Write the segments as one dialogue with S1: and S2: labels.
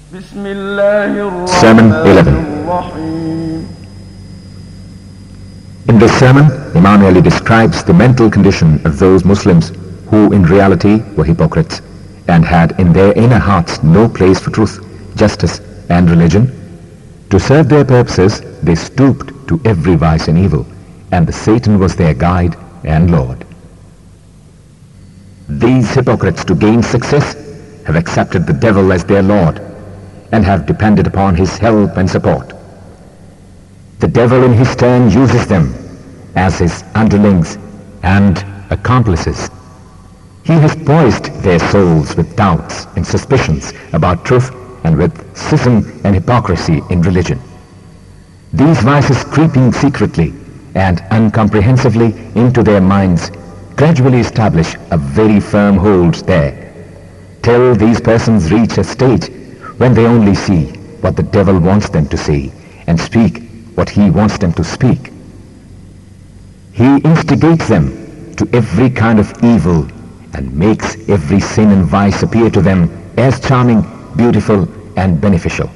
S1: Sermon 11. In this sermon, Imam Ali describes the mental condition of those Muslims who in reality were hypocrites and had in their inner hearts no place for truth, justice and religion. To serve their purposes, they stooped to every vice and evil, and the Satan was their guide and Lord. These hypocrites, to gain success, have accepted the devil as their Lord and have depended upon his help and support. The devil in his turn uses them as his underlings and accomplices. He has poised their souls with doubts and suspicions about truth and with schism and hypocrisy in religion. These vices creeping secretly and incomprehensively into their minds gradually establish a very firm hold there, till these persons reach a stage when they only see what the devil wants them to see and speak what he wants them to speak. He instigates them to every kind of evil and makes every sin and vice appear to them as charming, beautiful, and beneficial.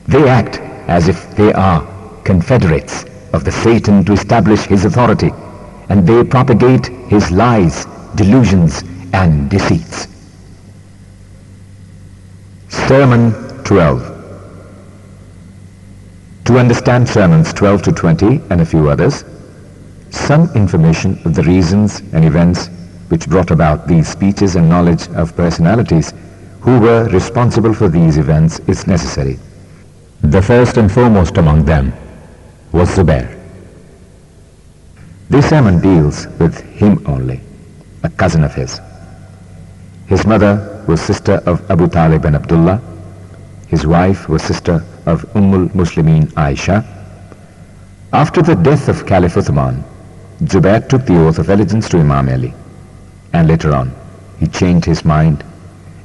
S1: They act as if they are confederates of the Satan to establish his authority, and they propagate his lies, delusions, and deceits. Sermon 12. To understand sermons 12 to 20 and a few others, some information of the reasons and events which brought about these speeches and knowledge of personalities who were responsible for these events is necessary. The first and foremost among them was Zubair. This sermon deals with him only, a cousin of his. His mother was sister of Abu Talib and Abdullah. His wife was sister of Muslimin Aisha. After the death of Caliph Uthman, Zubair took the oath of allegiance to Imam Ali, and later on he changed his mind,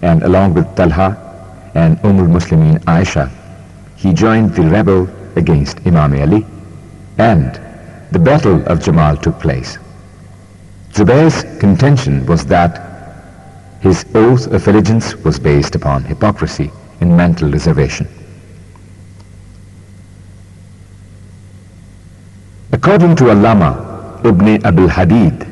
S1: and along with Talhah and Muslimin Aisha, he joined the rebel against Imam Ali, and the battle of Jamal took place. Zubair's contention was that his oath of allegiance was based upon hypocrisy and mental reservation. According to Allama Ibn Abil Hadid,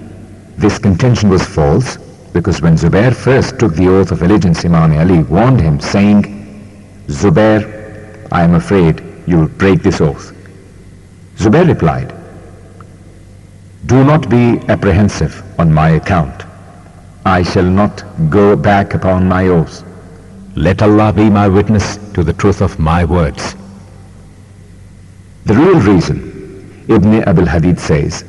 S1: this contention was false because when Zubair first took the oath of allegiance, Imam Ali warned him, saying, "Zubair, I am afraid you will break this oath." Zubair replied, "Do not be apprehensive on my account. I shall not go back upon my oath. Let Allah be my witness to the truth of my words." The real reason, Ibn Abil Hadid says,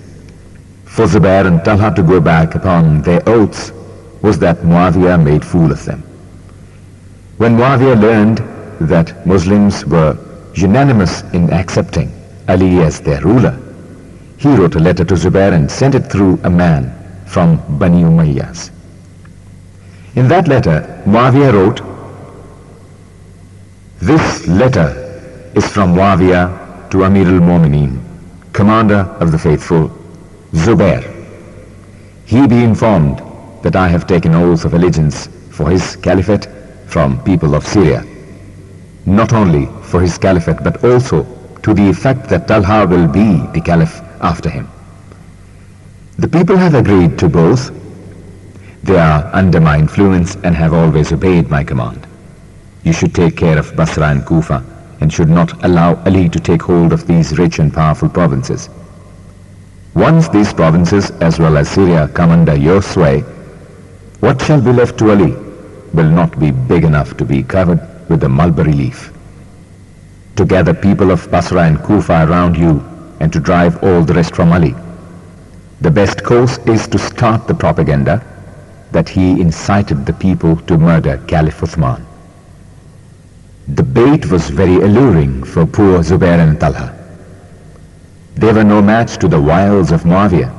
S1: for Zubair and Talha to go back upon their oaths was that Muawiyah made fool of them. When Muawiyah learned that Muslims were unanimous in accepting Ali as their ruler, he wrote a letter to Zubair and sent it through a man from Bani Umayyas. In that letter, Muawiyah wrote, "This letter is from Muawiyah to Amir al-Mu'mineen, commander of the faithful, Zubair. He be informed that I have taken oath of allegiance for his caliphate from people of Syria, not only for his caliphate but also to the effect that Talha will be the caliph after him. The people have agreed to both. They are under my influence and have always obeyed my command. You should take care of Basra and Kufa and should not allow Ali to take hold of these rich and powerful provinces. Once these provinces as well as Syria come under your sway, what shall be left to Ali will not be big enough to be covered with the mulberry leaf. To gather people of Basra and Kufa around you and to drive all the rest from Ali. The best course is to start the propaganda that he incited the people to murder Caliph Uthman." The bait was very alluring for poor Zubair and Talha. They were no match to the wiles of Muawiyah.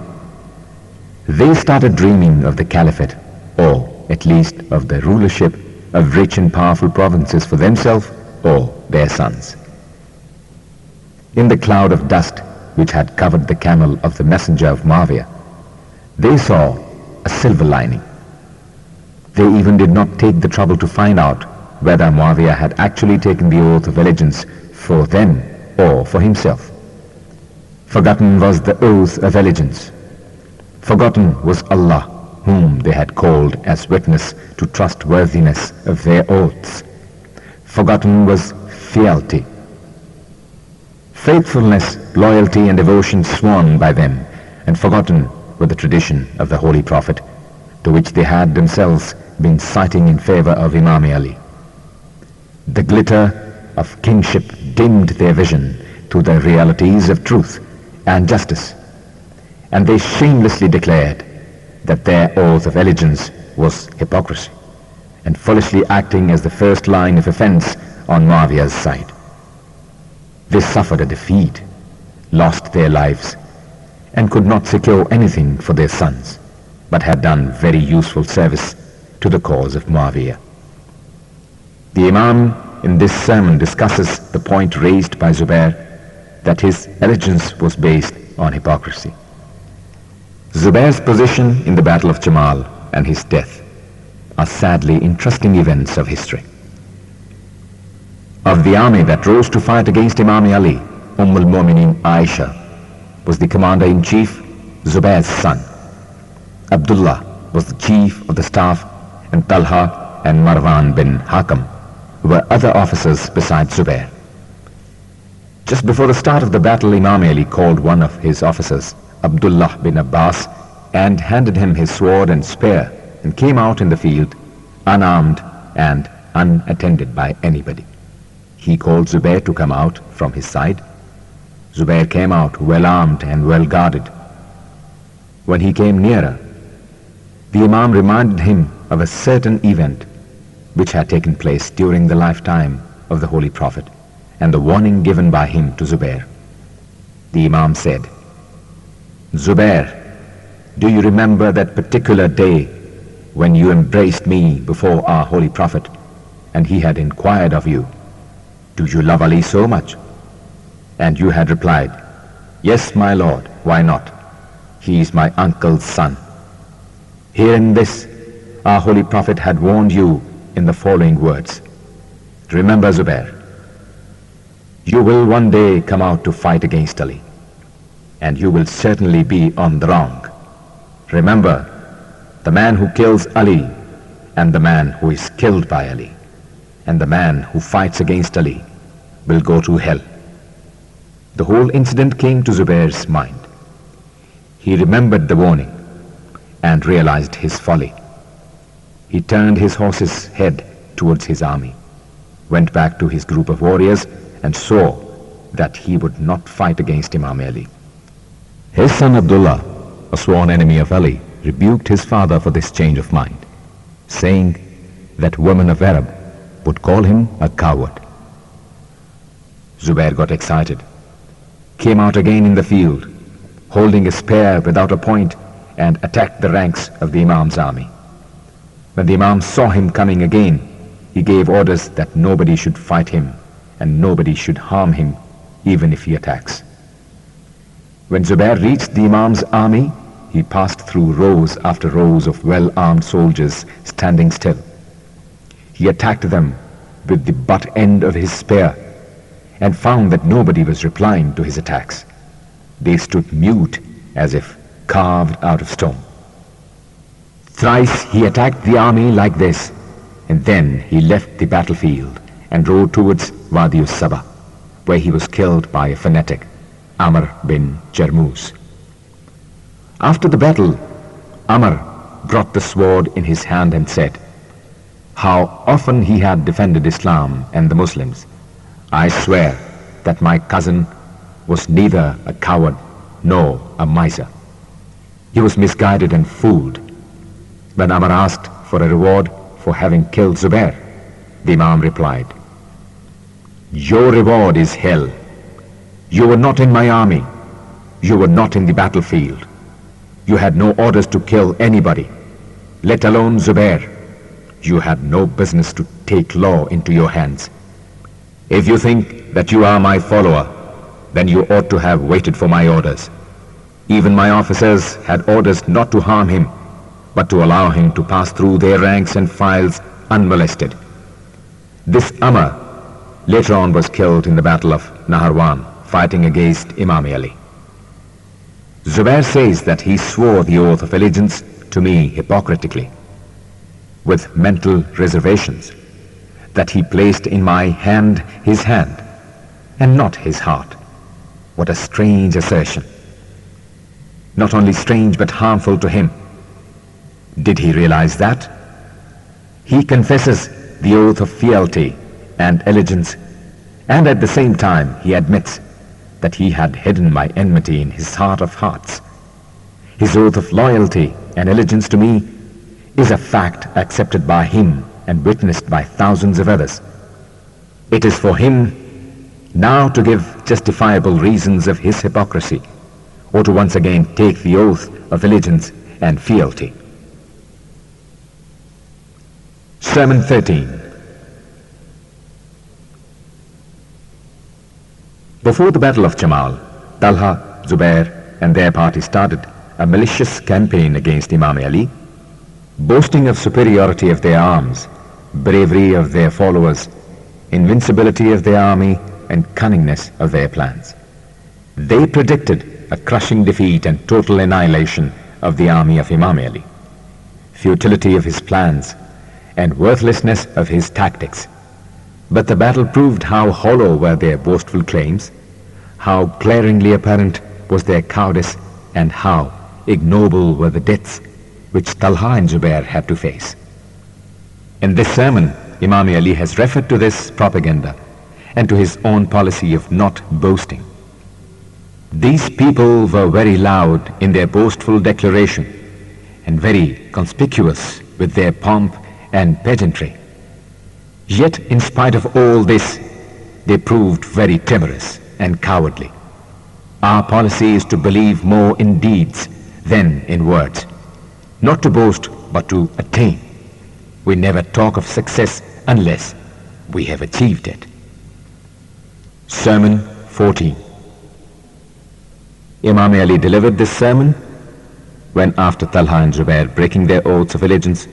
S1: They started dreaming of the caliphate, or at least of the rulership of rich and powerful provinces for themselves or their sons. In the cloud of dust which had covered the camel of the messenger of Muawiyah, they saw a silver lining. They even did not take the trouble to find out whether Muawiyah had actually taken the oath of allegiance for them or for himself. Forgotten was the oath of allegiance. Forgotten was Allah, whom they had called as witness to trustworthiness of their oaths. Forgotten was fealty. Faithfulness, loyalty and devotion sworn by them, and forgotten were the tradition of the Holy Prophet, to which they had themselves been citing in favor of Imam Ali. The glitter of kingship dimmed their vision to the realities of truth and justice, and they shamelessly declared that their oath of allegiance was hypocrisy, and foolishly acting as the first line of offense on Muawiyah's side. They suffered a defeat, lost their lives, and could not secure anything for their sons, but had done very useful service to the cause of Muawiyah. The Imam in this sermon discusses the point raised by Zubair that his allegiance was based on hypocrisy. Zubair's position in the Battle of Jamal and his death are sadly interesting events of history. Of the army that rose to fight against Imam Ali, al-Mu'minin Aisha was the commander-in-chief, Zubair's son. Abdullah was the chief of the staff, and Talhah and Marwan bin Hakam were other officers besides Zubair. Just before the start of the battle, Imam Ali called one of his officers, Abdullah bin Abbas, and handed him his sword and spear, and came out in the field unarmed and unattended by anybody. He called Zubair to come out from his side. Zubair came out well armed and well guarded. When he came nearer, the Imam reminded him of a certain event which had taken place during the lifetime of the Holy Prophet, and the warning given by him to Zubair. The Imam said, "Zubair, do you remember that particular day when you embraced me before our Holy Prophet, and he had inquired of you, 'Do you love Ali so much?' And you had replied, 'Yes, my Lord, why not? He is my uncle's son.' Hearing this, our Holy Prophet had warned you in the following words. Remember, Zubair, you will one day come out to fight against Ali, and you will certainly be on the wrong. Remember, the man who kills Ali, and the man who is killed by Ali, and the man who fights against Ali will go to hell." The whole incident came to Zubair's mind. He remembered the warning and realized his folly. He turned his horse's head towards his army, went back to his group of warriors, and saw that he would not fight against Imam Ali. His son Abdullah, a sworn enemy of Ali, rebuked his father for this change of mind, saying that women of Arab would call him a coward. Zubair got excited, came out again in the field, holding a spear without a point, and attacked the ranks of the Imam's army. When the Imam saw him coming again, he gave orders that nobody should fight him, and nobody should harm him, even if he attacks. When Zubair reached the Imam's army, he passed through rows after rows of well-armed soldiers standing still. He attacked them with the butt end of his spear, and found that nobody was replying to his attacks. They stood mute as if carved out of stone. Thrice he attacked the army like this, and then he left the battlefield and rode towards Wadi Saba, where he was killed by a fanatic, Amr bin Jarmus. After the battle, Amr brought the sword in his hand and said how often he had defended Islam and the Muslims. "I swear that my cousin was neither a coward nor a miser. He was misguided and fooled." When Amr asked for a reward for having killed Zubair, the Imam replied, "Your reward is hell. You were not in my army. You were not in the battlefield. You had no orders to kill anybody, let alone Zubair. You had no business to take law into your hands. If you think that you are my follower, then you ought to have waited for my orders. Even my officers had orders not to harm him, but to allow him to pass through their ranks and files unmolested. This Amr later on was killed in the Battle of Naharwan, fighting against Imam Ali. Zubair says that he swore the oath of allegiance to me hypocritically, with mental reservations, that he placed in my hand his hand and not his heart. What a strange assertion. Not only strange but harmful to him. Did he realize that? He confesses the oath of fealty and allegiance, and at the same time he admits that he had hidden my enmity in his heart of hearts. His oath of loyalty and allegiance to me is a fact accepted by him and witnessed by thousands of others. It is for him now to give justifiable reasons of his hypocrisy, or to once again take the oath of allegiance and fealty. Sermon 13. Before the Battle of Jamal, Talhah, Zubair and their party started a malicious campaign against Imam Ali, boasting of superiority of their arms, bravery of their followers, invincibility of their army, and cunningness of their plans. They predicted a crushing defeat and total annihilation of the army of Imam Ali, futility of his plans, and worthlessness of his tactics. But the battle proved how hollow were their boastful claims, how glaringly apparent was their cowardice, and how ignoble were the deaths which Talhah and Zubair had to face. In this sermon, Imam Ali has referred to this propaganda and to his own policy of not boasting. These people were very loud in their boastful declaration and very conspicuous with their pomp and pageantry. Yet, in spite of all this, they proved very timorous and cowardly. Our policy is to believe more in deeds than in words, not to boast but to attain. We never talk of success unless we have achieved it. Sermon 14. Imam Ali delivered this sermon when, after Talhah and Zubair breaking their oaths of allegiance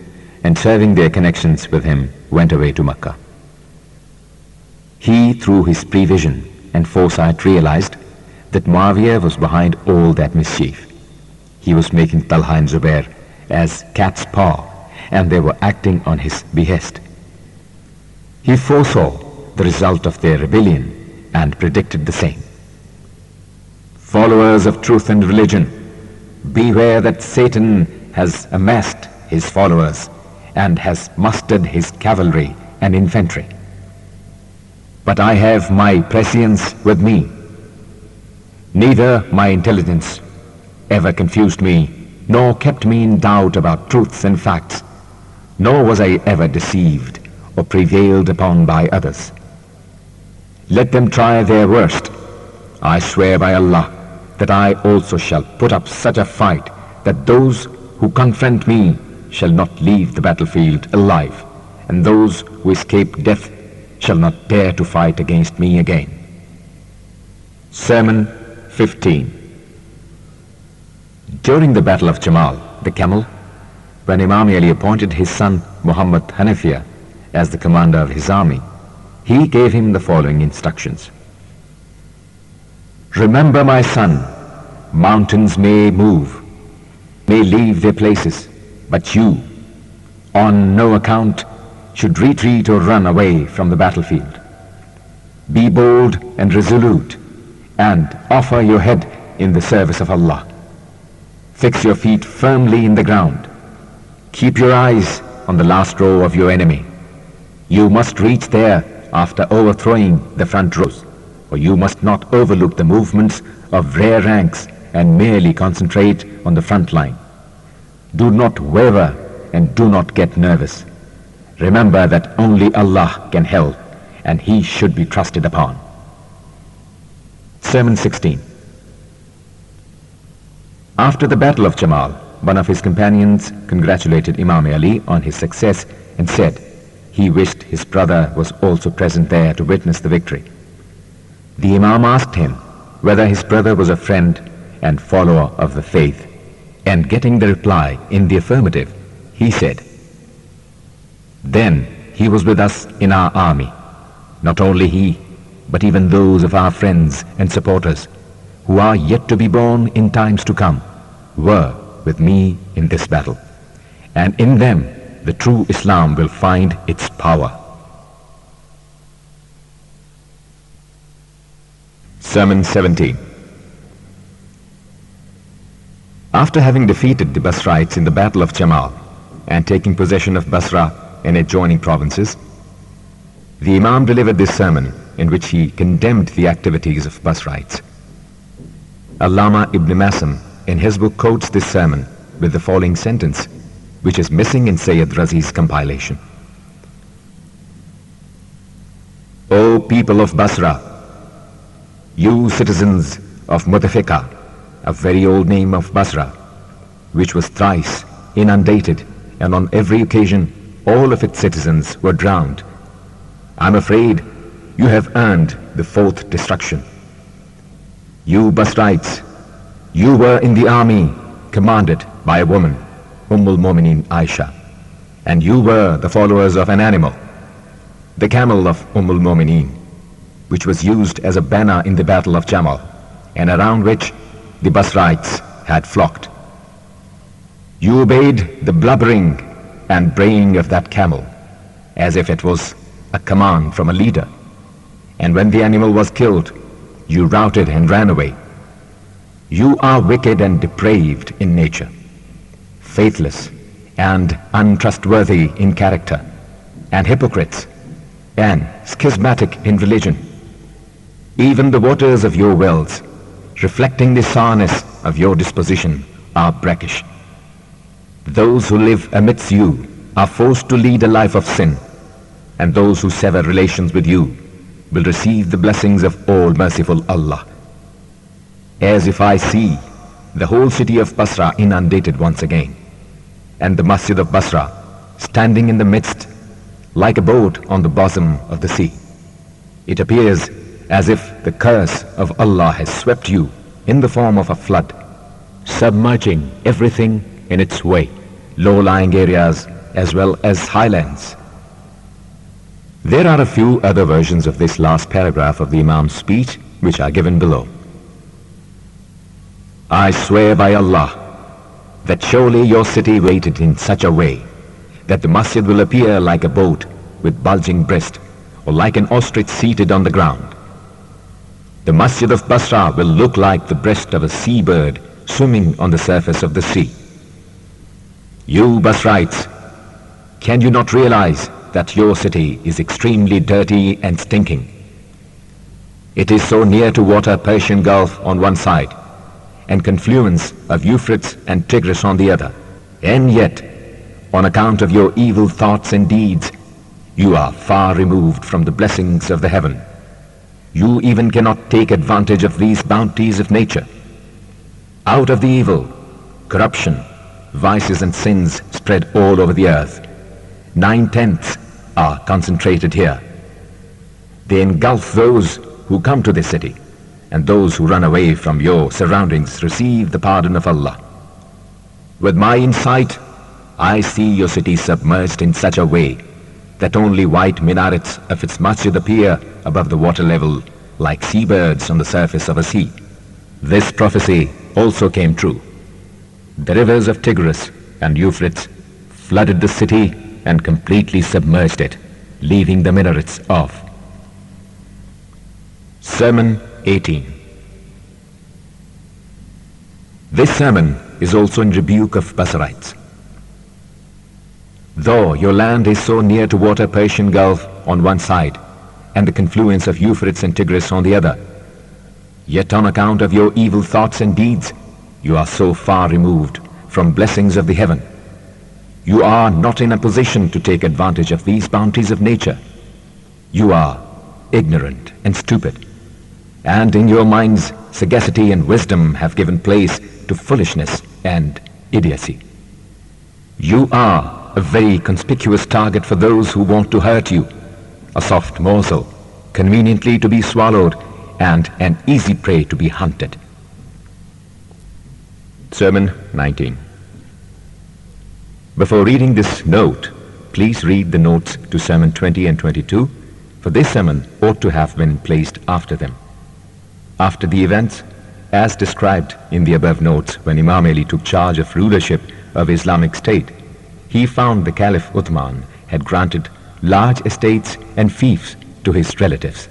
S1: and serving their connections with him, went away to Makkah. He, through his prevision and foresight, realized that Muawiyah was behind all that mischief. He was making Talhah and Zubair as cat's paw, and they were acting on his behest. He foresaw the result of their rebellion and predicted the same. Followers of truth and religion, beware that Satan has amassed his followers and has mustered his cavalry and infantry. But I have my prescience with me. Neither my intelligence ever confused me, nor kept me in doubt about truths and facts, nor was I ever deceived or prevailed upon by others. Let them try their worst. I swear by Allah that I also shall put up such a fight that those who confront me shall not leave the battlefield alive, and those who escape death shall not dare to fight against me again. Sermon 15. During the Battle of Jamal, the Camel, when Imam Ali appointed his son Muhammad Hanafiya as the commander of his army, he gave him the following instructions. Remember, my son, mountains may move, may leave their places, but you, on no account, should retreat or run away from the battlefield. Be bold and resolute, and offer your head in the service of Allah. Fix your feet firmly in the ground. Keep your eyes on the last row of your enemy. You must reach there after overthrowing the front rows, for you must not overlook the movements of rear ranks and merely concentrate on the front line. Do not waver and do not get nervous. Remember that only Allah can help, and He should be trusted upon. Sermon 16. After the Battle of Jamal, one of his companions congratulated Imam Ali on his success and said he wished his brother was also present there to witness the victory. The Imam asked him whether his brother was a friend and follower of the faith, and getting the reply in the affirmative, he said, then he was with us in our army. Not only he, but even those of our friends and supporters who are yet to be born in times to come were with me in this battle. And in them the true Islam will find its power. Sermon 17. After having defeated the Basrites in the Battle of Jamal and taking possession of Basra and adjoining provinces, the Imam delivered this sermon in which he condemned the activities of Basrites. Allama Ibn Masam in his book quotes this sermon with the following sentence, which is missing in Sayyid Razi's compilation. O people of Basra, you citizens of Mutafika, a very old name of Basra, which was thrice inundated, and on every occasion all of its citizens were drowned. I'm afraid you have earned the fourth destruction. You Basrites, you were in the army commanded by a woman, al-Mu'mineen Aisha, and you were the followers of an animal, the camel of al-Mu'mineen, which was used as a banner in the Battle of Jamal, and around which the Basrites had flocked. You obeyed the blubbering and braying of that camel, as if it was a command from a leader, and when the animal was killed, you routed and ran away. You are wicked and depraved in nature, faithless and untrustworthy in character, and hypocrites, and schismatic in religion. Even the waters of your wells, reflecting the sourness of your disposition, are brackish. Those who live amidst you are forced to lead a life of sin, and those who sever relations with you will receive the blessings of all merciful Allah. As if I see the whole city of Basra inundated once again, and the Masjid of Basra standing in the midst like a boat on the bosom of the sea. It appears as if the curse of Allah has swept you in the form of a flood, submerging everything in its way, low-lying areas as well as highlands. There are a few other versions of this last paragraph of the Imam's speech which are given below. I swear by Allah that surely your city waited in such a way that the masjid will appear like a boat with bulging breast, or like an ostrich seated on the ground. The Masjid of Basra will look like the breast of a seabird swimming on the surface of the sea. You Basrites, can you not realize that your city is extremely dirty and stinking? It is so near to water Persian Gulf on one side, and confluence of Euphrates and Tigris on the other, and yet, on account of your evil thoughts and deeds, you are far removed from the blessings of the heaven. You even cannot take advantage of these bounties of nature. Out of the evil, corruption, vices and sins spread all over the earth. 9/10 are concentrated here. They engulf those who come to this city, and those who run away from your surroundings receive the pardon of Allah. With my insight, I see your city submerged in such a way that only white minarets of its masjid appear above the water level like seabirds on the surface of a sea. This prophecy also came true. The rivers of Tigris and Euphrates flooded the city and completely submerged it, leaving the minarets off. Sermon 18. This sermon is also in Rebuke of Basrites. Though your land is so near to water Persian Gulf on one side and the confluence of Euphrates and Tigris on the other, yet on account of your evil thoughts and deeds, you are so far removed from blessings of the heaven. You are not in a position to take advantage of these bounties of nature. You are ignorant and stupid, and in your minds sagacity and wisdom have given place to foolishness and idiocy. You are a very conspicuous target for those who want to hurt you, a soft morsel, conveniently to be swallowed, and an easy prey to be hunted. Sermon 19. Before reading this note, please read the notes to Sermon 20 and 22, for this sermon ought to have been placed after them. After the events, as described in the above notes, when Imam Ali took charge of rulership of Islamic State, he found the Caliph Uthman had granted large estates and fiefs to his relatives.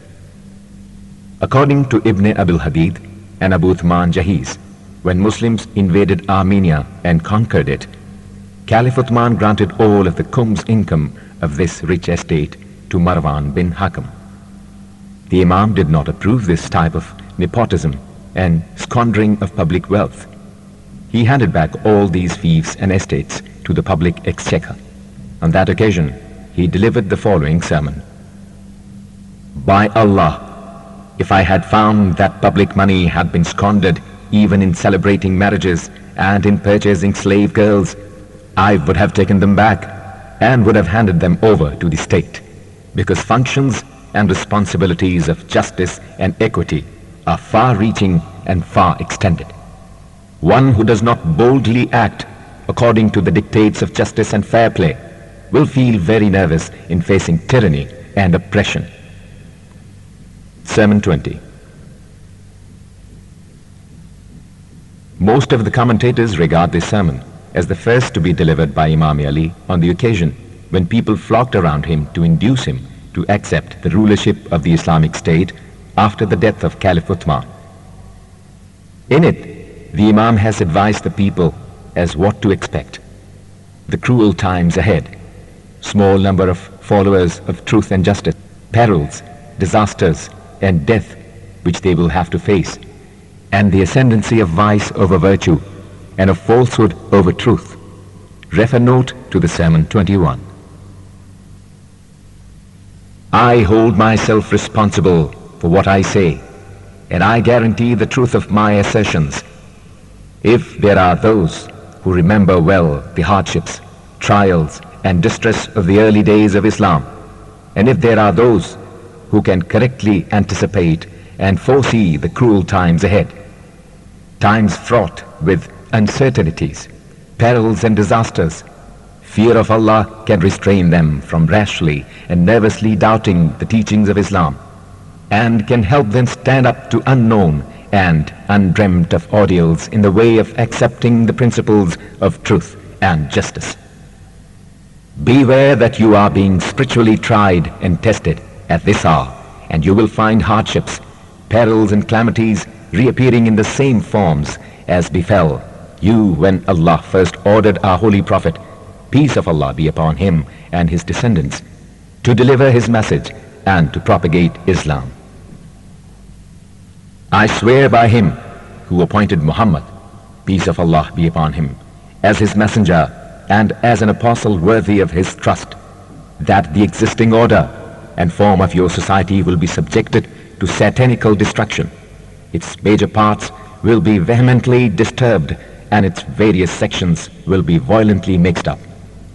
S1: According to Ibn Abil Hadid and Abu Uthman Jahiz, when Muslims invaded Armenia and conquered it, Caliph Uthman granted all of the Qum's income of this rich estate to Marwan bin Hakam. The Imam did not approve this type of nepotism and squandering of public wealth. He handed back all these fiefs and estates to the public exchequer. On that occasion, he delivered the following sermon. By Allah, if I had found that public money had been squandered even in celebrating marriages and in purchasing slave girls, I would have taken them back and would have handed them over to the state, because functions and responsibilities of justice and equity are far-reaching and far extended. One who does not boldly act according to the dictates of justice and fair play will feel very nervous in facing tyranny and oppression. Sermon 20. Most of the commentators regard this sermon as the first to be delivered by Imam Ali on the occasion when people flocked around him to induce him to accept the rulership of the Islamic State after the death of Caliph Uthman. In it, the Imam has advised the people as what to expect: the cruel times ahead, small number of followers of truth and justice, perils, disasters, and death which they will have to face, and the ascendancy of vice over virtue and of falsehood over truth. Refer note to the Sermon 21. I hold myself responsible for what I say, and I guarantee the truth of my assertions. If there are those who remember well the hardships, trials, and distress of the early days of Islam, and if there are those who can correctly anticipate and foresee the cruel times ahead, times fraught with uncertainties, perils and disasters, fear of Allah can restrain them from rashly and nervously doubting the teachings of Islam, and can help them stand up to unknown and undreamt of ordeals in the way of accepting the principles of truth and justice. Beware that you are being spiritually tried and tested at this hour, and you will find hardships, perils and calamities reappearing in the same forms as befell you when Allah first ordered our Holy Prophet, peace of Allah be upon him and his descendants, to deliver his message and to propagate Islam. I swear by him who appointed Muhammad, peace of Allah be upon him, as his messenger and as an apostle worthy of his trust, that the existing order and form of your society will be subjected to satanical destruction. Its major parts will be vehemently disturbed, and its various sections will be violently mixed up,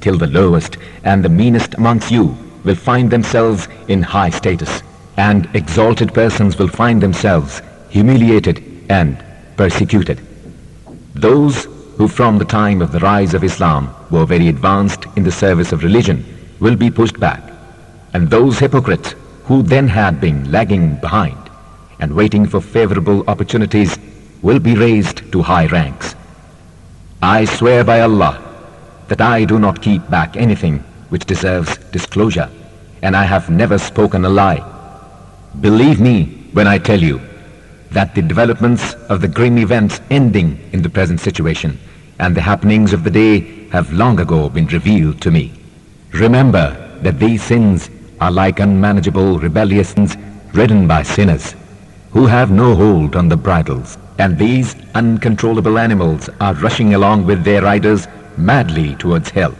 S1: till the lowest and the meanest amongst you will find themselves in high status, and exalted persons will find themselves humiliated and persecuted. Those who from the time of the rise of Islam were very advanced in the service of religion will be pushed back, and those hypocrites who then had been lagging behind and waiting for favorable opportunities will be raised to high ranks. I swear by Allah that I do not keep back anything which deserves disclosure, and I have never spoken a lie. Believe me when I tell you that the developments of the grim events ending in the present situation and the happenings of the day have long ago been revealed to me. Remember that these sins are like unmanageable rebellious sins ridden by sinners who have no hold on the bridles, and these uncontrollable animals are rushing along with their riders madly towards hell,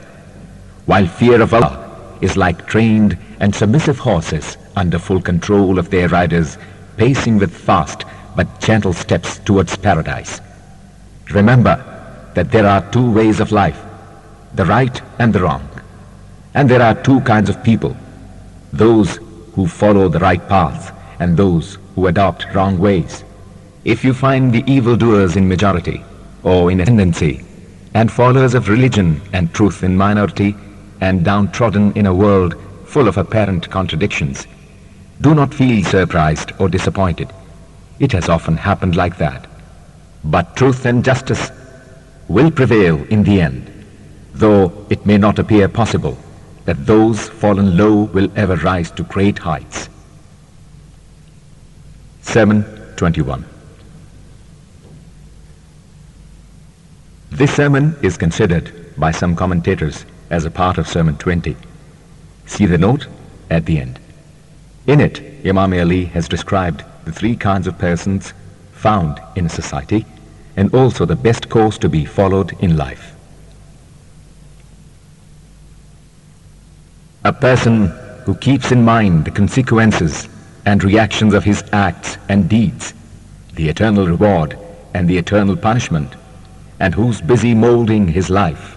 S1: while fear of Allah is like trained and submissive horses under full control of their riders, pacing with fast but gentle steps towards paradise. Remember that there are two ways of life, the right and the wrong, and there are two kinds of people, those who follow the right path and those who adopt wrong ways. If you find the evildoers in majority or in ascendancy, and followers of religion and truth in minority, and downtrodden in a world full of apparent contradictions. Do not feel surprised or disappointed. It has often happened like that. But truth and justice will prevail in the end, though it may not appear possible that those fallen low will ever rise to great heights. Sermon 21. This sermon is considered by some commentators as a part of Sermon 20. See the note at the end. In it, Imam Ali has described the three kinds of persons found in a society and also the best course to be followed in life. A person who keeps in mind the consequences and reactions of his acts and deeds, the eternal reward and the eternal punishment, and who's busy molding his life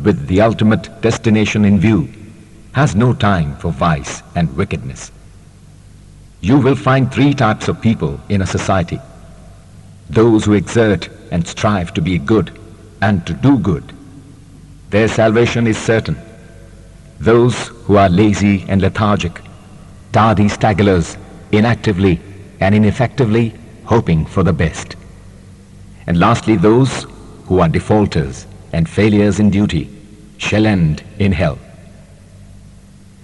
S1: with the ultimate destination in view, has no time for vice and wickedness. You will find three types of people in a society: those who exert and strive to be good and to do good. Their salvation is certain. Those who are lazy and lethargic, tardy staggerers, inactively and ineffectively hoping for the best. And lastly, those who are defaulters and failures in duty shall end in hell.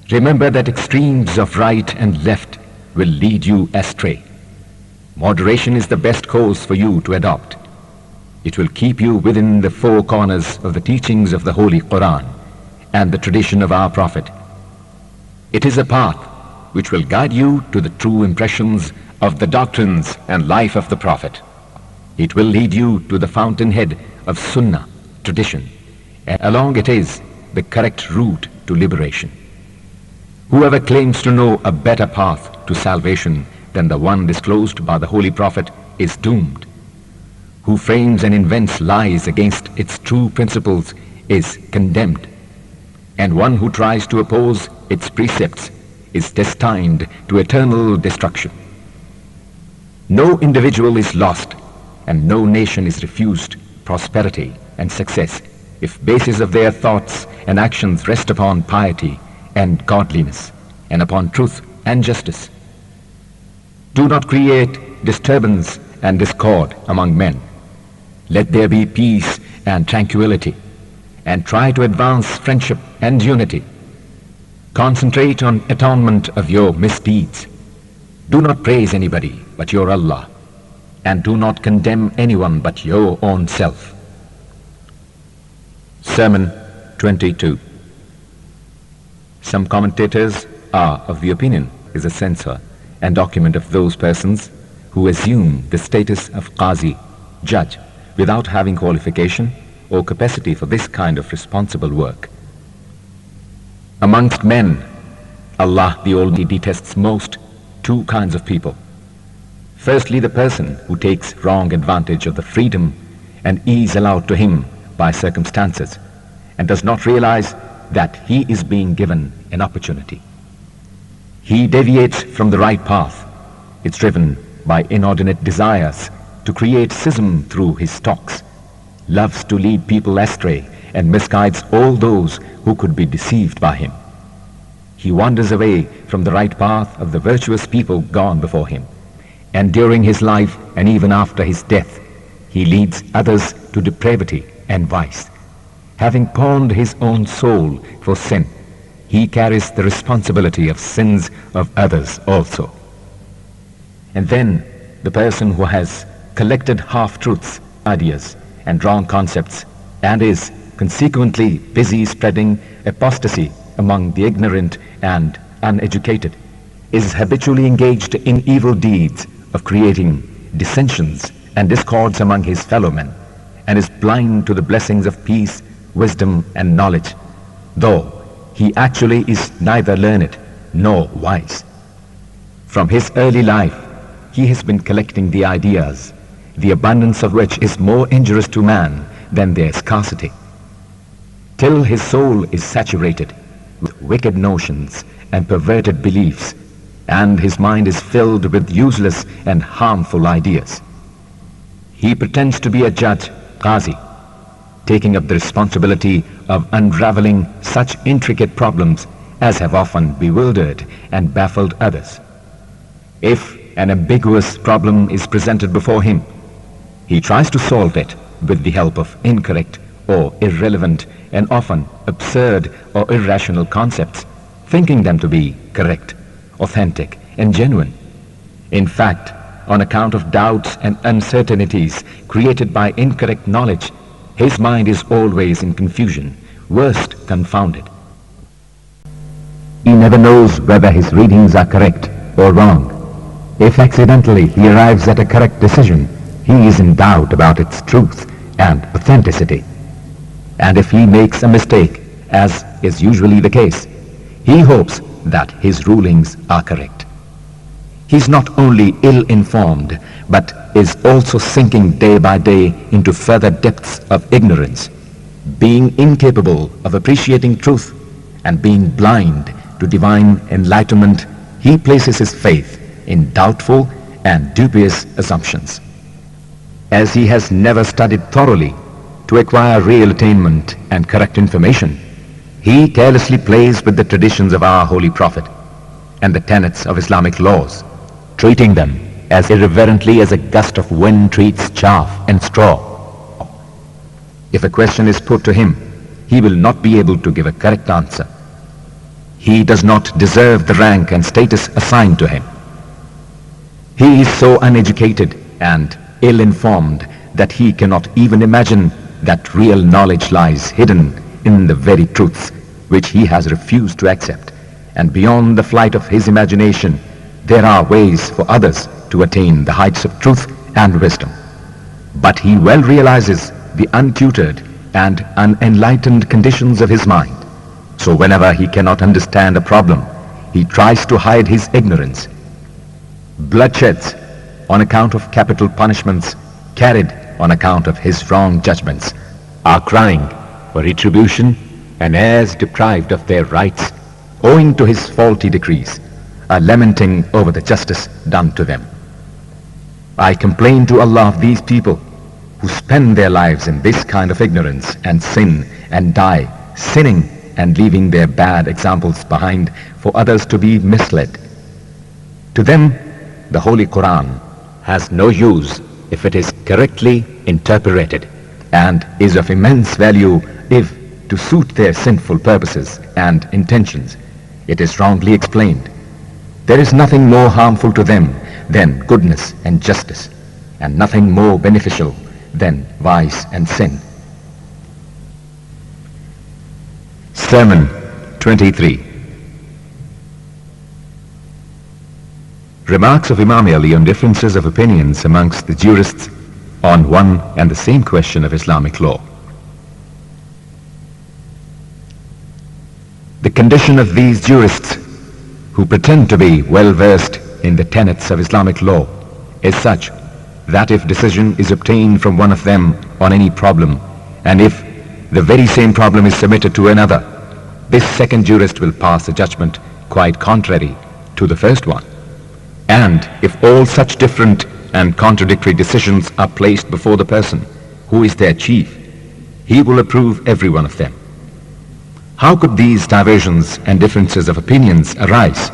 S1: Remember that extremes of right and left will lead you astray. Moderation is the best course for you to adopt. It will keep you within the four corners of the teachings of the Holy Quran and the tradition of our Prophet. It is a path which will guide you to the true impressions of the doctrines and life of the Prophet. It will lead you to the fountainhead of Sunnah, tradition, and along it is the correct route to liberation. Whoever claims to know a better path to salvation than the one disclosed by the Holy Prophet is doomed. Who frames and invents lies against its true principles is condemned. And one who tries to oppose its precepts is destined to eternal destruction. No individual is lost, and no nation is refused prosperity and success if basis of their thoughts and actions rest upon piety and godliness, and upon truth and justice. Do not create disturbance and discord among men. Let there be peace and tranquility, and try to advance friendship and unity. Concentrate on atonement of your misdeeds. Do not praise anybody but your Allah, and do not condemn anyone but your own self. Sermon 22. Some commentators are of the opinion is a censor and document of those persons who assume the status of Qazi, judge, without having qualification or capacity for this kind of responsible work. Amongst men, Allah the Almighty detests most two kinds of people. Firstly, the person who takes wrong advantage of the freedom and ease allowed to him by circumstances and does not realize that he is being given an opportunity. He deviates from the right path. It's driven by inordinate desires to create schism through his talks, loves to lead people astray, and misguides all those who could be deceived by him. He wanders away from the right path of the virtuous people gone before him, and during his life and even after his death, he leads others to depravity and vice. Having pawned his own soul for sin, he carries the responsibility of sins of others also. And then the person who has collected half-truths, ideas, and wrong concepts, and is consequently busy spreading apostasy among the ignorant and uneducated, is habitually engaged in evil deeds of creating dissensions and discords among his fellow men, and is blind to the blessings of peace, wisdom, and knowledge, though he actually is neither learned nor wise. From his early life, he has been collecting the ideas, the abundance of which is more injurious to man than their scarcity, till his soul is saturated with wicked notions and perverted beliefs, and his mind is filled with useless and harmful ideas. He pretends to be a judge, Qazi, taking up the responsibility of unraveling such intricate problems as have often bewildered and baffled others. If an ambiguous problem is presented before him, he tries to solve it with the help of incorrect or irrelevant and often absurd or irrational concepts, thinking them to be correct, authentic, and genuine. In fact, on account of doubts and uncertainties created by incorrect knowledge, his mind is always in confusion, worst confounded. He never knows whether his readings are correct or wrong. If accidentally he arrives at a correct decision, he is in doubt about its truth and authenticity. And if he makes a mistake, as is usually the case, he hopes that his rulings are correct. He is not only ill-informed, but is also sinking day by day into further depths of ignorance, being incapable of appreciating truth and being blind to divine enlightenment. He places his faith in doubtful and dubious assumptions. As he has never studied thoroughly to acquire real attainment and correct information, he carelessly plays with the traditions of our Holy Prophet and the tenets of Islamic laws, treating them as irreverently as a gust of wind treats chaff and straw. If a question is put to him, he will not be able to give a correct answer. He does not deserve the rank and status assigned to him. He is so uneducated and ill-informed that he cannot even imagine that real knowledge lies hidden in the very truths which he has refused to accept, and beyond the flight of his imagination there are ways for others to attain the heights of truth and wisdom. But he well realizes the untutored and unenlightened conditions of his mind. So whenever he cannot understand a problem, he tries to hide his ignorance. Bloodsheds on account of capital punishments carried on account of his wrong judgments are crying for retribution, and heirs deprived of their rights owing to his faulty decrees are lamenting over the justice done to them. I complain to Allah of these people who spend their lives in this kind of ignorance and sin and die sinning and leaving their bad examples behind for others to be misled. To them, the Holy Quran has no use if it is correctly interpreted, and is of immense value if, to suit their sinful purposes and intentions, it is wrongly explained. There is nothing more harmful to them than goodness and justice, and nothing more beneficial than vice and sin. Sermon 23. Remarks of Imam Ali on differences of opinions amongst the jurists on one and the same question of Islamic law. The condition of these jurists who pretend to be well versed in the tenets of Islamic law is such that if decision is obtained from one of them on any problem, and if the very same problem is submitted to another, this second jurist will pass a judgment quite contrary to the first one. And if all such different and contradictory decisions are placed before the person who is their chief, he will approve every one of them. How could these diversions and differences of opinions arise?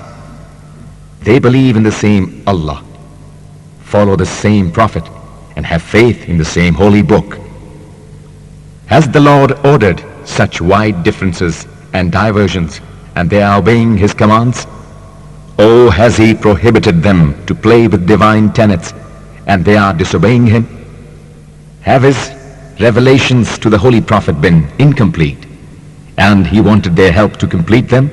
S1: They believe in the same Allah, follow the same Prophet, and have faith in the same holy book. Has the Lord ordered such wide differences and diversions, and they are obeying his commands? Or has he prohibited them to play with divine tenets, and they are disobeying him? Have his revelations to the Holy Prophet been incomplete, and he wanted their help to complete them?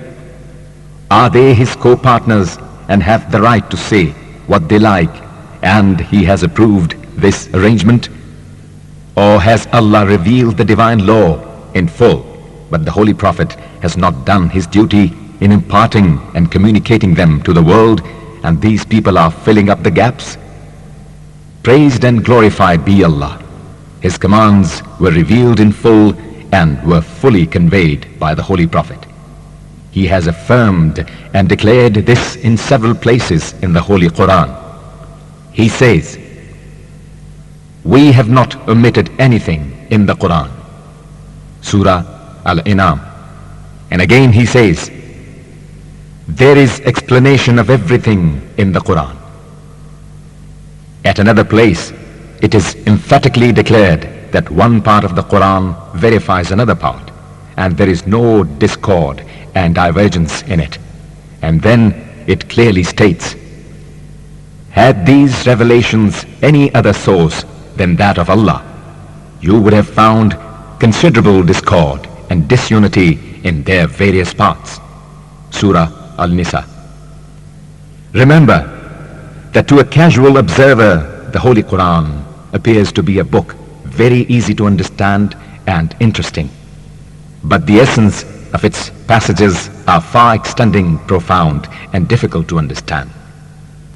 S1: Are they his co-partners and have the right to say what they like, and he has approved this arrangement? Or has Allah revealed the divine law in full, but the Holy Prophet has not done his duty in imparting and communicating them to the world, and these people are filling up the gaps? Praised and glorified be Allah. His commands were revealed in full and were fully conveyed by the Holy Prophet. He has affirmed and declared this in several places in the Holy Quran. He says, "We have not omitted anything in the Quran, Surah Al-In'am. And again he says, there is explanation of everything in the Quran. At another place, it is emphatically declared that one part of the Quran verifies another part, and there is no discord and divergence in it. And then it clearly states, had these revelations any other source than that of Allah, you would have found considerable discord and disunity in their various parts. Surah Al-Nisa. Remember that to a casual observer, the Holy Quran appears to be a book very easy to understand and interesting. But the essence of its passages are far extending, profound, and difficult to understand.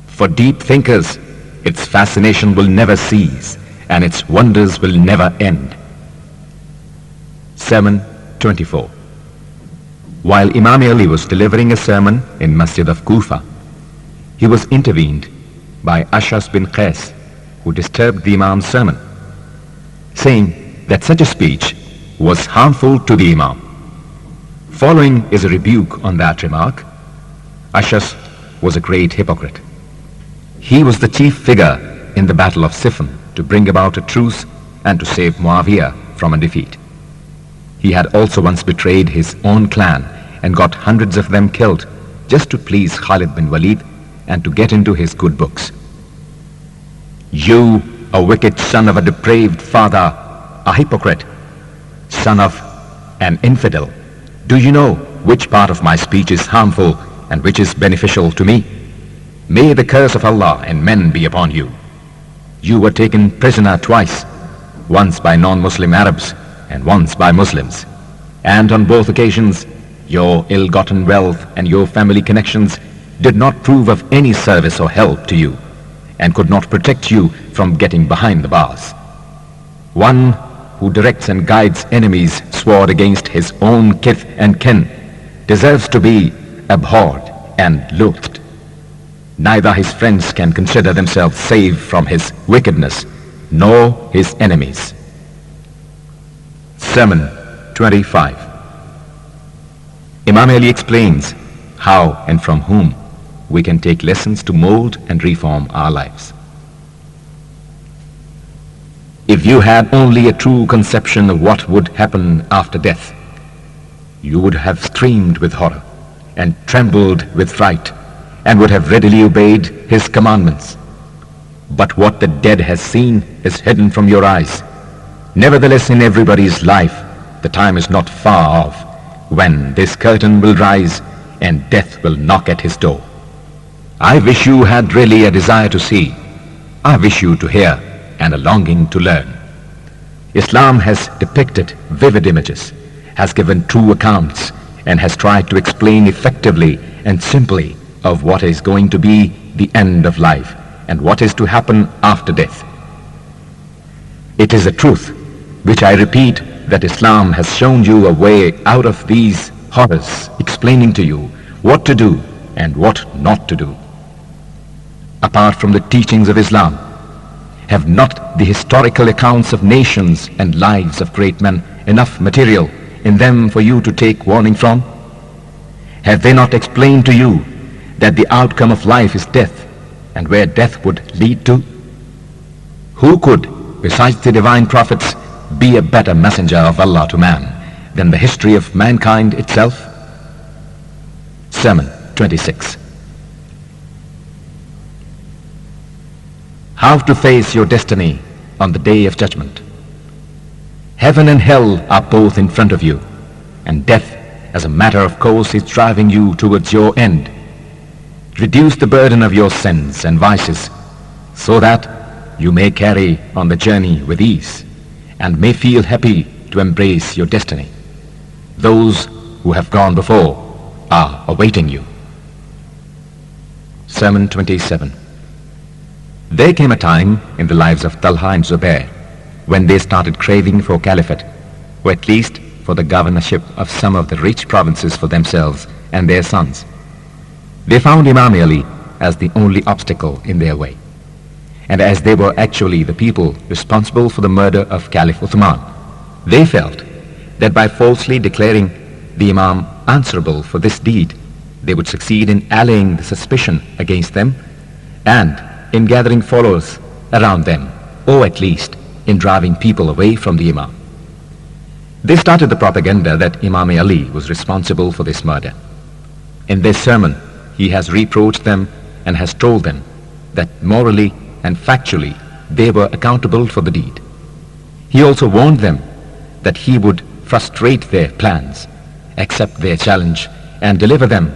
S1: For deep thinkers, its fascination will never cease, and its wonders will never end. 7:24. While Imam Ali was delivering a sermon in Masjid of Kufa, he was intervened by Ashas bin Qais, who disturbed the Imam's sermon, saying that such a speech was harmful to the Imam. Following is a rebuke on that remark. Ashas was a great hypocrite. He was the chief figure in the Battle of Siffin to bring about a truce and to save Muawiyah from a defeat. He had also once betrayed his own clan and got hundreds of them killed just to please Khalid bin Walid and to get into his good books. You, a wicked son of a depraved father, a hypocrite, son of an infidel, do you know which part of my speech is harmful and which is beneficial to me? May the curse of Allah and men be upon you. You were taken prisoner twice, once by non-Muslim Arabs and once by Muslims. And on both occasions, your ill-gotten wealth and your family connections did not prove of any service or help to you and could not protect you from getting behind the bars. One who directs and guides enemies sword against his own kith and kin deserves to be abhorred and loathed. Neither his friends can consider themselves safe from his wickedness, nor his enemies. Sermon 25. Imam Ali explains how and from whom we can take lessons to mold and reform our lives. If you had only a true conception of what would happen after death, you would have screamed with horror and trembled with fright and would have readily obeyed his commandments. But what the dead has seen is hidden from your eyes. Nevertheless, in everybody's life, the time is not far off when this curtain will rise and death will knock at his door. I wish you had really a desire to see. I wish you to hear and a longing to learn. Islam has depicted vivid images, has given true accounts, and has tried to explain effectively and simply of what is going to be the end of life and what is to happen after death. It is a truth which I repeat that Islam has shown you a way out of these horrors, explaining to you what to do and what not to do. Apart from the teachings of Islam, have not the historical accounts of nations and lives of great men enough material in them for you to take warning from? Have they not explained to you that the outcome of life is death and where death would lead to? Who could, besides the divine prophets, be a better messenger of Allah to man than the history of mankind itself? Sermon 26. How to face your destiny on the day of judgment. Heaven and hell are both in front of you, and death, as a matter of course, is driving you towards your end. Reduce the burden of your sins and vices, so that you may carry on the journey with ease, and may feel happy to embrace your destiny. Those who have gone before are awaiting you. Sermon 27. There came a time in the lives of Talhah and Zubair when they started craving for caliphate, or at least for the governorship of some of the rich provinces for themselves and their sons. They found Imam Ali as the only obstacle in their way. And as they were actually the people responsible for the murder of Caliph Uthman, they felt
S2: that by falsely declaring the Imam answerable for this deed, they would succeed in allaying the suspicion against them and in gathering followers around them, or at least in driving people away from the Imam. They started the propaganda that Imam Ali was responsible for this murder. In this sermon, he has reproached them and has told them that morally and factually they were accountable for the deed. He also warned them that he would frustrate their plans, accept their challenge, and deliver them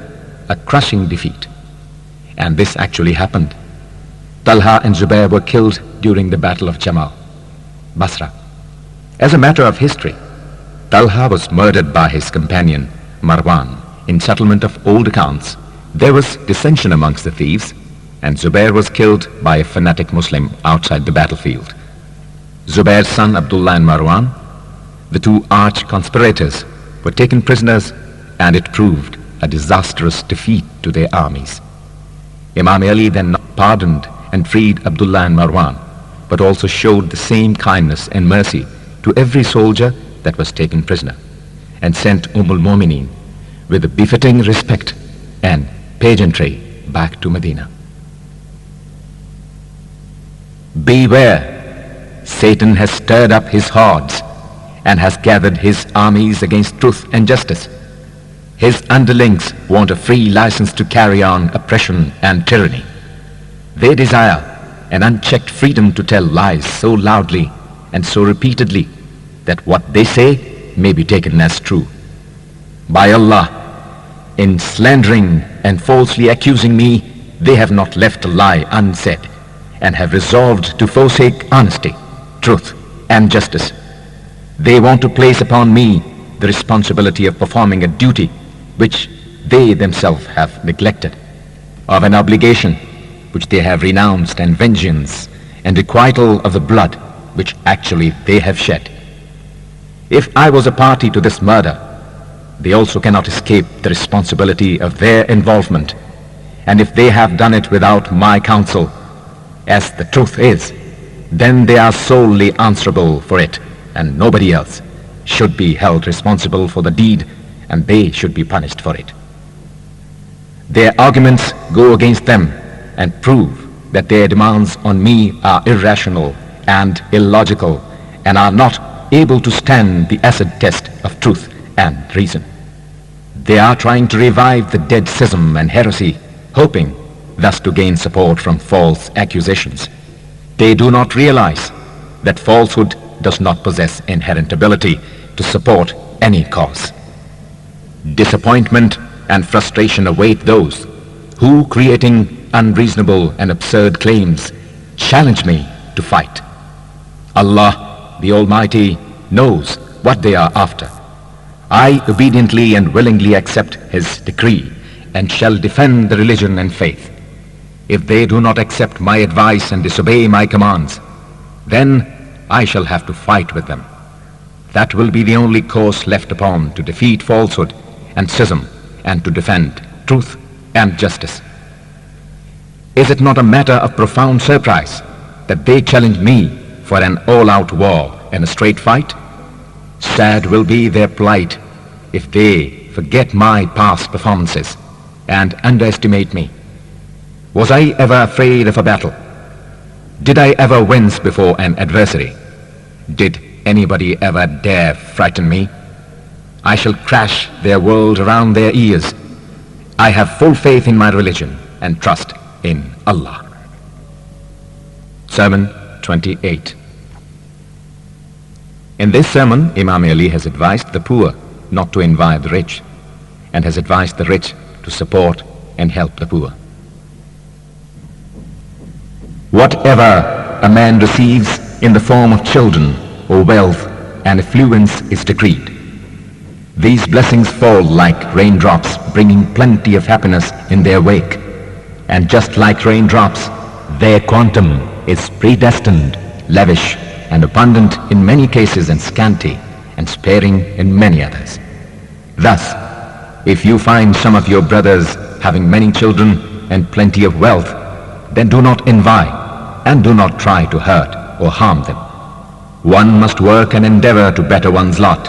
S2: a crushing defeat. And this actually happened. Talhah and Zubair were killed during the Battle of Jamal, Basra. As a matter of history, Talha was murdered by his companion Marwan. In settlement of old accounts, there was dissension amongst the thieves, and Zubair was killed by a fanatic Muslim outside the battlefield. Zubair's son Abdullah and Marwan, the two arch conspirators, were taken prisoners, and it proved a disastrous defeat to their armies. Imam Ali then pardoned and freed Abdullah and Marwan, but also showed the same kindness and mercy to every soldier that was taken prisoner, and sent al-Mu'mineen with a befitting respect and pageantry back to Medina. Beware, Satan has stirred up his hordes and has gathered his armies against truth and justice. His underlings want a free license to carry on oppression and tyranny. They desire an unchecked freedom to tell lies so loudly and so repeatedly that what they say may be taken as true. By Allah, in slandering and falsely accusing me, they have not left a lie unsaid, and have resolved to forsake honesty, truth, and justice. They want to place upon me the responsibility of performing a duty which they themselves have neglected, of an obligation which they have renounced, and vengeance and requital of the blood which actually they have shed. If I was a party to this murder, they also cannot escape the responsibility of their involvement, and if they have done it without my counsel, as the truth is, then they are solely answerable for it, and nobody else should be held responsible for the deed, and they should be punished for it. Their arguments go against them and prove that their demands on me are irrational and illogical, and are not able to stand the acid test of truth and reason. They are trying to revive the dead schism and heresy, hoping thus to gain support from false accusations. They do not realize that falsehood does not possess inherent ability to support any cause. Disappointment and frustration await those who, creating unreasonable and absurd claims, challenge me to fight. Allah, the Almighty, knows what they are after. I obediently and willingly accept His decree and shall defend the religion and faith. If they do not accept my advice and disobey my commands, then I shall have to fight with them. That will be the only course left upon to defeat falsehood and schism and to defend truth and justice. Is it not a matter of profound surprise that they challenge me for an all-out war and a straight fight? Sad will be their plight if they forget my past performances and underestimate me. Was I ever afraid of a battle? Did I ever wince before an adversary? Did anybody ever dare frighten me? I shall crash their world around their ears. I have full faith in my religion and trust in Allah. Sermon 28. In this sermon, Imam Ali has advised the poor not to envy the rich, and has advised the rich to support and help the poor. Whatever a man receives in the form of children or wealth and affluence is decreed. These blessings fall like raindrops, bringing plenty of happiness in their wake. And just like raindrops, their quantum is predestined, lavish, and abundant in many cases, and scanty and sparing in many others. Thus, if you find some of your brothers having many children and plenty of wealth, then do not envy and do not try to hurt or harm them. One must work and endeavor to better one's lot.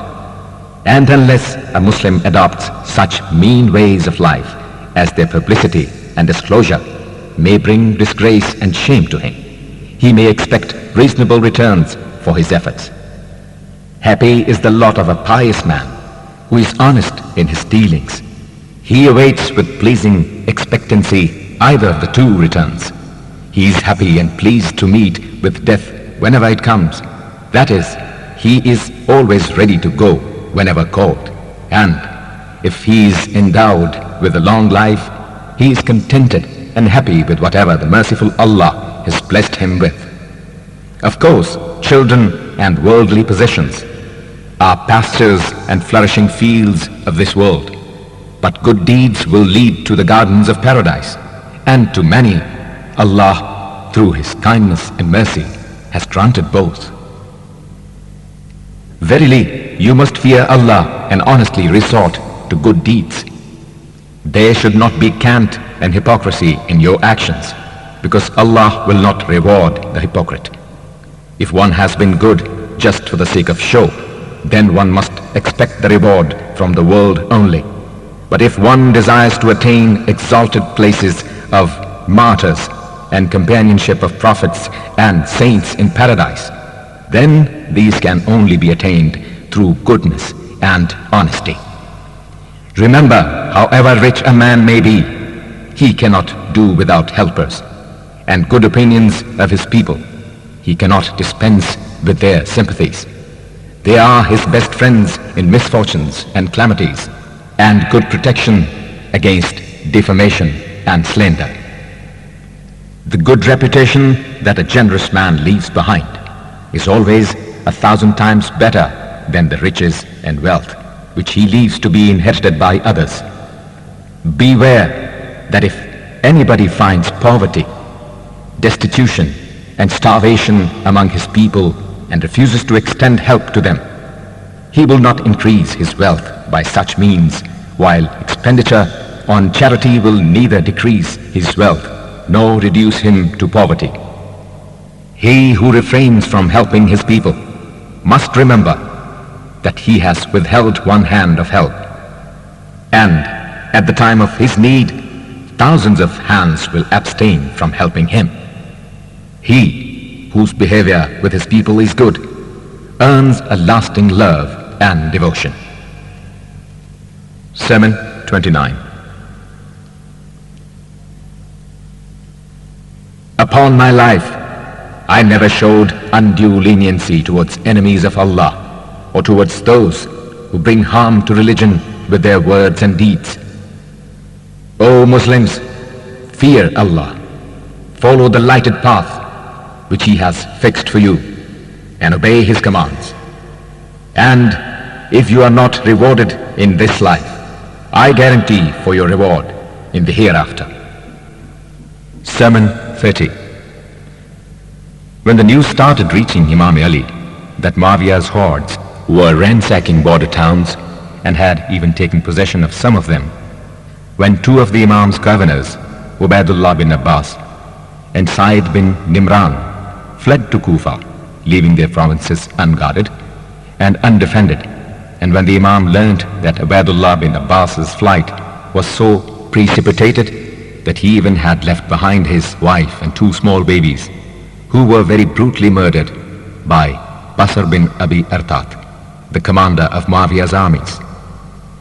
S2: And unless a Muslim adopts such mean ways of life, as their publicity and disclosure may bring disgrace and shame to him, he may expect reasonable returns for his efforts. Happy is the lot of a pious man who is honest in his dealings. He awaits with pleasing expectancy either of the two returns. He is happy and pleased to meet with death whenever it comes. That is, he is always ready to go whenever called. And if he is endowed with a long life, he is contented and happy with whatever the merciful Allah has blessed him with. Of course, children and worldly possessions are pastures and flourishing fields of this world, but good deeds will lead to the gardens of paradise, and to many Allah, through His kindness and mercy, has granted both. Verily, you must fear Allah and honestly resort to good deeds. There should not be cant and hypocrisy in your actions, because Allah will not reward the hypocrite. If one has been good just for the sake of show, then one must expect the reward from the world only. But if one desires to attain exalted places of martyrs and companionship of prophets and saints in paradise, then these can only be attained through goodness and honesty. Remember, however rich a man may be, he cannot do without helpers, and good opinions of his people. He cannot dispense with their sympathies. They are his best friends in misfortunes and calamities, and good protection against defamation and slander. The good reputation that a generous man leaves behind is always 1,000 times better than the riches and wealth which he leaves to be inherited by others. Beware that if anybody finds poverty, destitution, and starvation among his people and refuses to extend help to them, he will not increase his wealth by such means, while expenditure on charity will neither decrease his wealth nor reduce him to poverty. He who refrains from helping his people must remember that he has withheld one hand of help, and at the time of his need, thousands of hands will abstain from helping him. He whose behavior with his people is good earns a lasting love and devotion. Sermon 29. Upon my life, I never showed undue leniency towards enemies of Allah or towards those who bring harm to religion with their words and deeds. O Muslims, fear Allah, follow the lighted path which He has fixed for you, and obey His commands. And if you are not rewarded in this life, I guarantee for your reward in the hereafter. Sermon 30. When the news started reaching Imam Ali that Muawiyah's hordes were ransacking border towns and had even taken possession of some of them, when two of the Imam's governors, Ubaidullah bin Abbas and Sa'id bin Nimran, fled to Kufa, leaving their provinces unguarded and undefended, and when the Imam learned that Ubaidullah bin Abbas's flight was so precipitated that he even had left behind his wife and two small babies, who were very brutally murdered by Basr bin Abi Artat, the commander of Muawiyah's armies,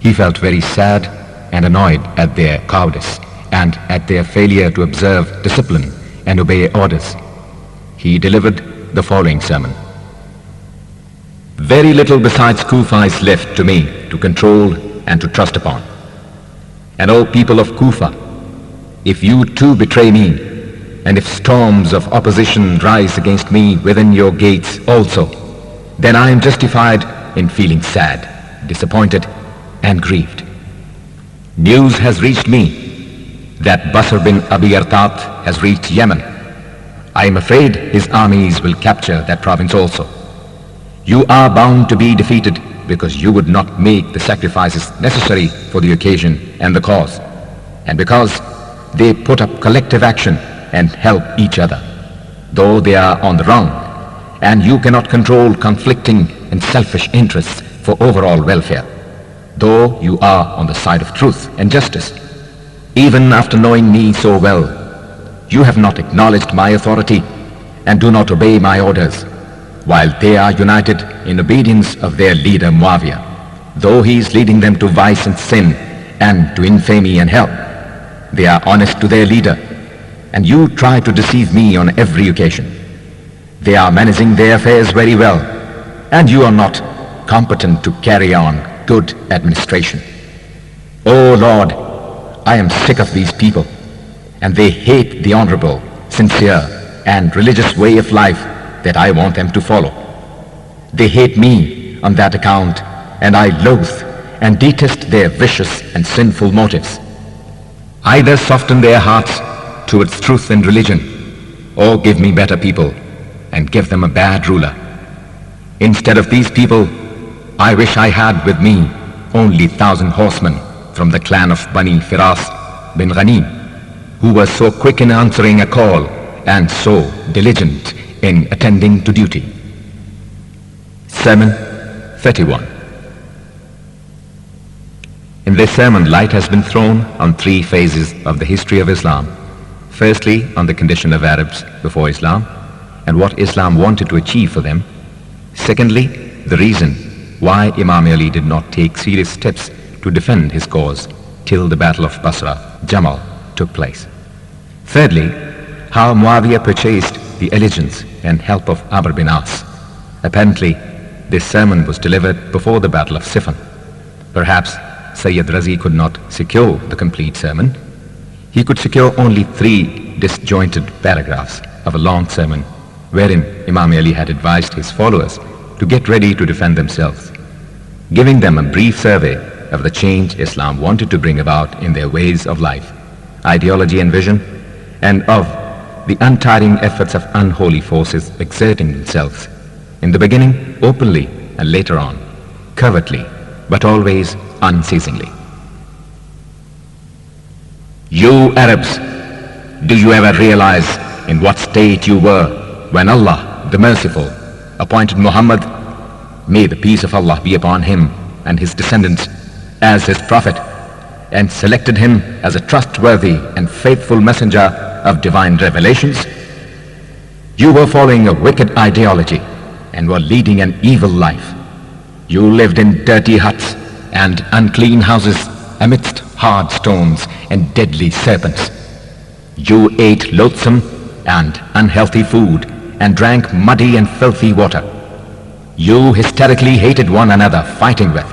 S2: he felt very sad and annoyed at their cowardice and at their failure to observe discipline and obey orders. He delivered the following sermon. Very little besides Kufa is left to me to control and to trust upon. And O people of Kufa, if you too betray me, and if storms of opposition rise against me within your gates also, then I am justified in feeling sad, disappointed, and grieved. News has reached me that Basr bin Abi Artat has reached Yemen. I am afraid his armies will capture that province also. You are bound to be defeated because you would not make the sacrifices necessary for the occasion and the cause, and because they put up collective action and help each other, though they are on the wrong, and you cannot control conflicting and selfish interests for overall welfare, though you are on the side of truth and justice. Even after knowing me so well, you have not acknowledged my authority and do not obey my orders, while they are united in obedience of their leader Muawiyah, though he is leading them to vice and sin and to infamy and hell. They are honest to their leader, and you try to deceive me on every occasion. They are managing their affairs very well, and you are not competent to carry on good administration. O Lord, I am sick of these people, and they hate the honorable, sincere, and religious way of life that I want them to follow. They hate me on that account, and I loathe and detest their vicious and sinful motives. Either soften their hearts towards truth and religion, or give me better people and give them a bad ruler. Instead of these people, I wish I had with me only 1,000 horsemen from the clan of Bani Firas bin Ghanim, who were so quick in answering a call and so diligent in attending to duty. Sermon 31. In this sermon, light has been thrown on three phases of the history of Islam. Firstly, on the condition of Arabs before Islam and what Islam wanted to achieve for them. Secondly, the reason why Imam Ali did not take serious steps to defend his cause till the Battle of Basra, Jamal, took place. Thirdly, how Muawiyah purchased the allegiance and help of Amr bin As. Apparently, this sermon was delivered before the Battle of Siffin. Perhaps Sayyid Razi could not secure the complete sermon. He could secure only 3 disjointed paragraphs of a long sermon wherein Imam Ali had advised his followers to get ready to defend themselves, giving them a brief survey of the change Islam wanted to bring about in their ways of life, ideology and vision, and of the untiring efforts of unholy forces exerting themselves, in the beginning openly and later on covertly, but always unceasingly. You Arabs, do you ever realize in what state you were when Allah, the Merciful, appointed Muhammad, may the peace of Allah be upon him and his descendants, as his prophet, and selected him as a trustworthy and faithful messenger of divine revelations? You were following a wicked ideology and were leading an evil life. You lived in dirty huts and unclean houses amidst hard stones and deadly serpents. You ate loathsome and unhealthy food and drank muddy and filthy water. You hysterically hated one another, fighting with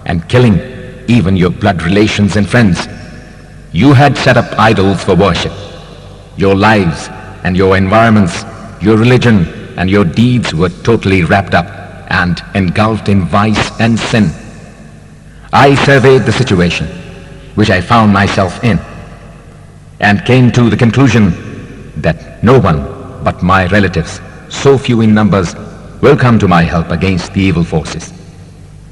S2: and killing even your blood relations and friends. You had set up idols for worship. Your lives and your environments, your religion and your deeds were totally wrapped up and engulfed in vice and sin. I surveyed the situation which I found myself in and came to the conclusion that no one but my relatives, so few in numbers, will come to my help against the evil forces,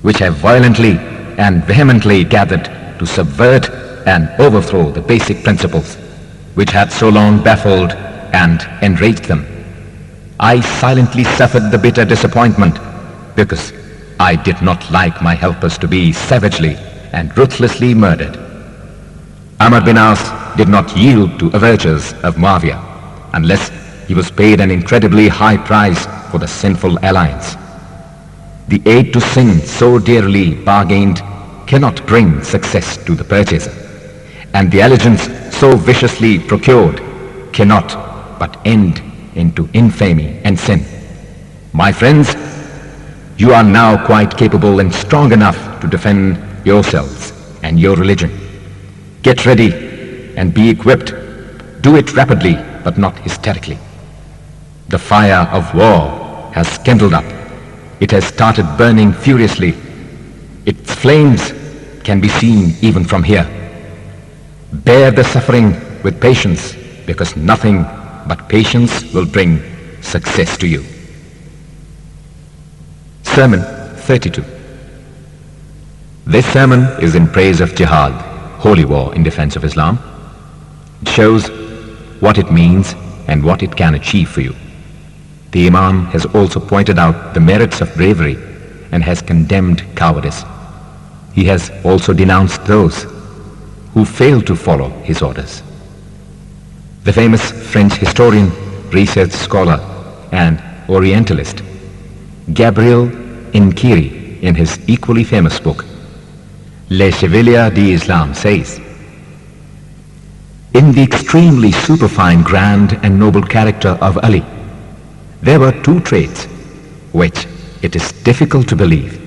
S2: which have violently and vehemently gathered to subvert and overthrow the basic principles which had so long baffled and enraged them. I silently suffered the bitter disappointment because I did not like my helpers to be savagely and ruthlessly murdered. Amr bin As did not yield to overtures of Muawiyah unless he was paid an incredibly high price for the sinful alliance. The aid to sin so dearly bargained cannot bring success to the purchaser, and the allegiance so viciously procured cannot but end into infamy and sin. My friends, you are now quite capable and strong enough to defend yourselves and your religion. Get ready and be equipped. Do it rapidly, but not hysterically. The fire of war has kindled up. It has started burning furiously. Its flames can be seen even from here. Bear the suffering with patience, because nothing but patience will bring success to you. Sermon 32. This sermon is in praise of Jihad, holy war in defense of Islam. It shows what it means and what it can achieve for you. The Imam has also pointed out the merits of bravery and has condemned cowardice. He has also denounced those who fail to follow his orders. The famous French historian, research scholar, and Orientalist Gabriel Inkiri, in his equally famous book, Les Chevaliers d'Islam, says, "In the extremely superfine, grand and noble character of Ali, there were two traits which it is difficult to believe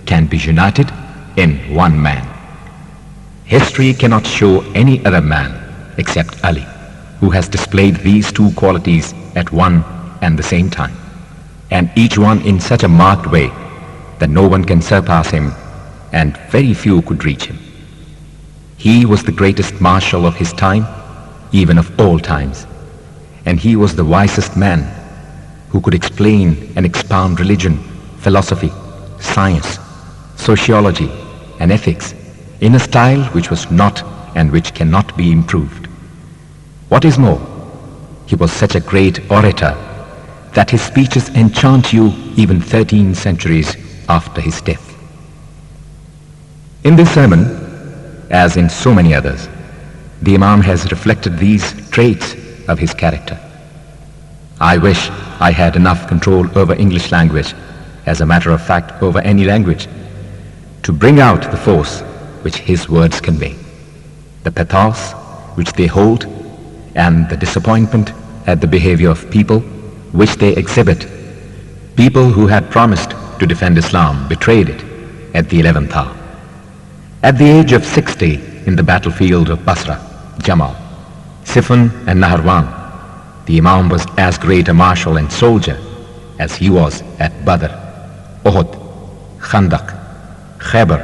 S2: can be united in one man. History cannot show any other man except Ali who has displayed these two qualities at one and the same time, and each one in such a marked way that no one can surpass him and very few could reach him. He was the greatest marshal of his time, even of all times, and he was the wisest man who could explain and expound religion, philosophy, science, sociology, and ethics in a style which was not and which cannot be improved. What is more, he was such a great orator that his speeches enchant you even 13 centuries after his death." In this sermon, as in so many others, the Imam has reflected these traits of his character. I wish I had enough control over English language, as a matter of fact over any language, to bring out the force which his words convey, the pathos which they hold, and the disappointment at the behavior of people which they exhibit. People who had promised to defend Islam betrayed it at the 11th hour. At the age of 60 in the battlefield of Basra, Jamal, Siffin and Naharawan, the Imam was as great a marshal and soldier as he was at Badr, Uhud, Khandaq, Khaybar,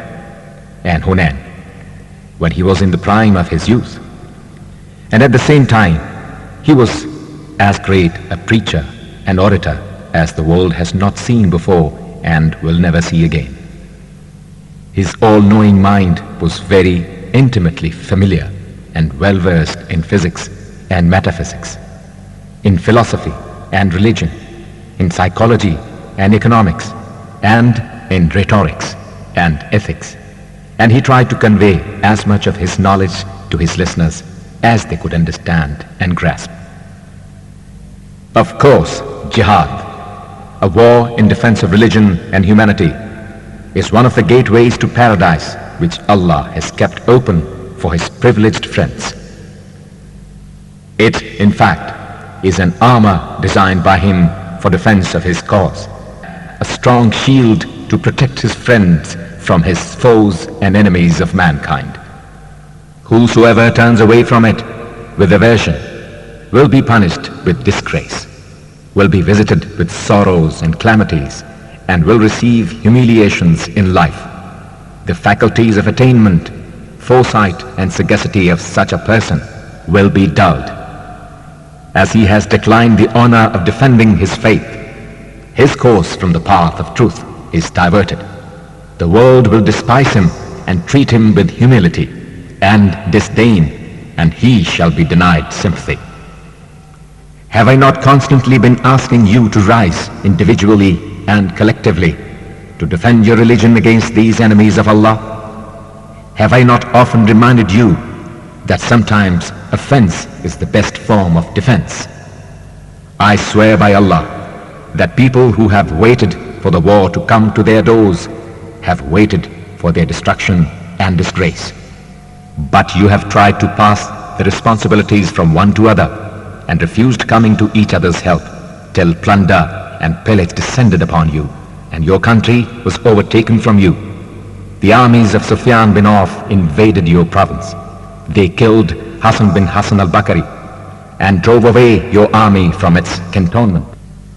S2: and Hunain, when he was in the prime of his youth. And at the same time, he was as great a preacher and orator as the world has not seen before and will never see again. His all-knowing mind was very intimately familiar and well-versed in physics and metaphysics, in philosophy and religion, in psychology and economics, and in rhetorics and ethics. And he tried to convey as much of his knowledge to his listeners as they could understand and grasp. Of course, Jihad, a war in defense of religion and humanity, is one of the gateways to paradise which Allah has kept open for his privileged friends. It, in fact, is an armor designed by him for defense of his cause, a strong shield to protect his friends from his foes and enemies of mankind. Whosoever turns away from it with aversion will be punished with disgrace, will be visited with sorrows and calamities, and will receive humiliations in life. The faculties of attainment, foresight, and sagacity of such a person will be dulled. As he has declined the honor of defending his faith, his course from the path of truth is diverted. The world will despise him and treat him with humility and disdain, and he shall be denied sympathy. Have I not constantly been asking you to rise individually and collectively to defend your religion against these enemies of Allah? Have I not often reminded you that sometimes offense is the best form of defense? I swear by Allah that people who have waited for the war to come to their doors have waited for their destruction and disgrace. But you have tried to pass the responsibilities from one to other and refused coming to each other's help till plunder and pillage descended upon you, and your country was overtaken from you. The armies of Sufyan bin Auf invaded your province. They killed Hassan bin Hassan al-Bakri and drove away your army from its cantonment.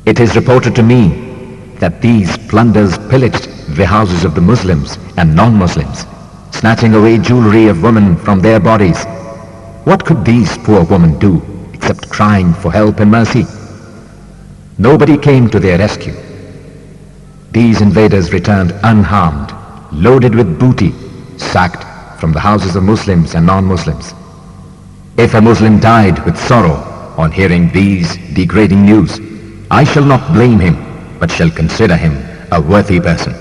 S2: It is reported to me that these plunders pillaged the houses of the Muslims and non-Muslims, snatching away jewelry of women from their bodies. What could these poor women do except crying for help and mercy? Nobody came to their rescue. These invaders returned unharmed, loaded with booty, sacked from the houses of Muslims and non-Muslims. If a Muslim died with sorrow on hearing these degrading news, I shall not blame him, but shall consider him a worthy person.